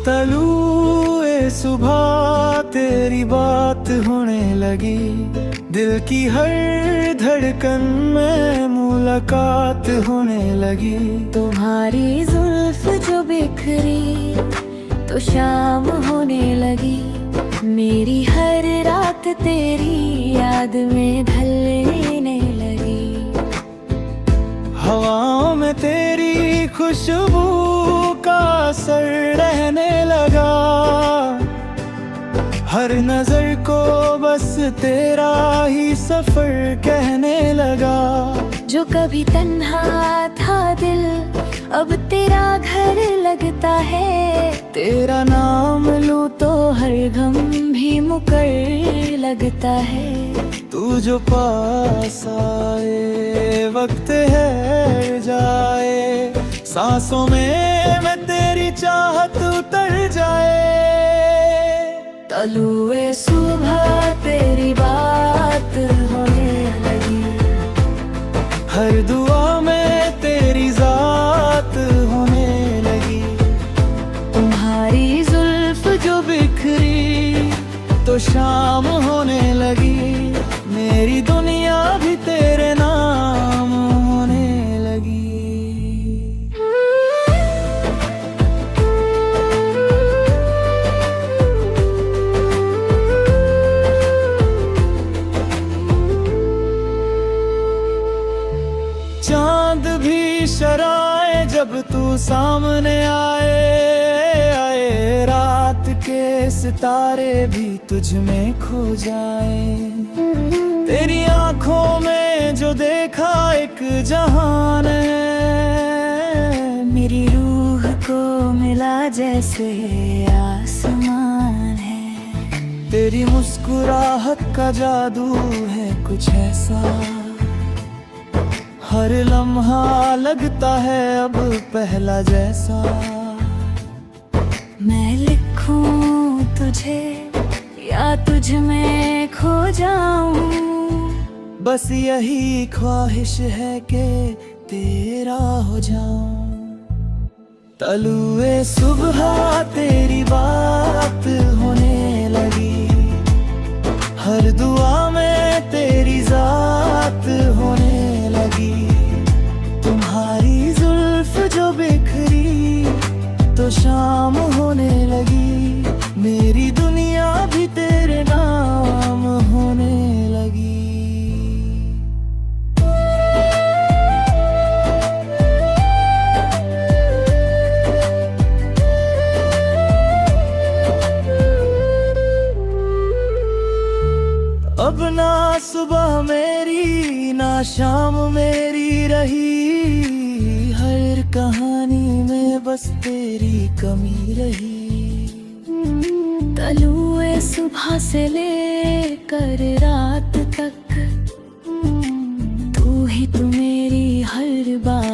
तलुए सुबह तेरी बात होने लगी, दिल की हर धड़कन में मुलाकात होने लगी। तुम्हारी जुल्फ जो बिखरी तो शाम होने लगी, मेरी हर रात तेरी याद में ढलने लगी। हवाओं में तेरी खुशबू का असर रहने लगा, हर नजर को बस तेरा ही सफर कहने लगा। जो कभी तन्हा था दिल अब तेरा घर लगता है, तेरा नाम लूं तो हर गम भी मुकर लगता है। तू जो पास आए वक्त है जाए, सांसों में मैं तेरी चाहत उतर जाए। तलुए सुबह तेरी बात होने लगी, हर दुआ में तेरी जात होने लगी। तुम्हारी जुल्फ जो बिखरी तो शाम होने लगी, मेरी दुनिया भी तेरे नाम होने लगी। चांद भी शराए जब तू सामने आए, रात के सितारे भी तुझ में खो जाए। तेरी आंखों में जो देखा एक जहान है, मेरी रूह को मिला जैसे आसमान है। तेरी मुस्कुराहट का जादू है कुछ ऐसा, हर लम्हा लगता है अब पहला जैसा। मैं लिखूं तुझे या तुझ में खो जाऊं, बस यही ख्वाहिश है कि तेरा हो जाऊं। तलुए सुबह तेरी बात होने लगी, हर दुआ में तेरी जात होने लगी। तुम्हारी जुल्फ जो बिखरी तो शाम होने लगी, मेरी दुनिया भी तेरे नाम होने लगी। अब ना सुबह मेरी ना शाम मेरी रही, हर कहानी में बस तेरी कमी रही। तलुए सुबह से लेकर रात तक तू ही तू मेरी हर बात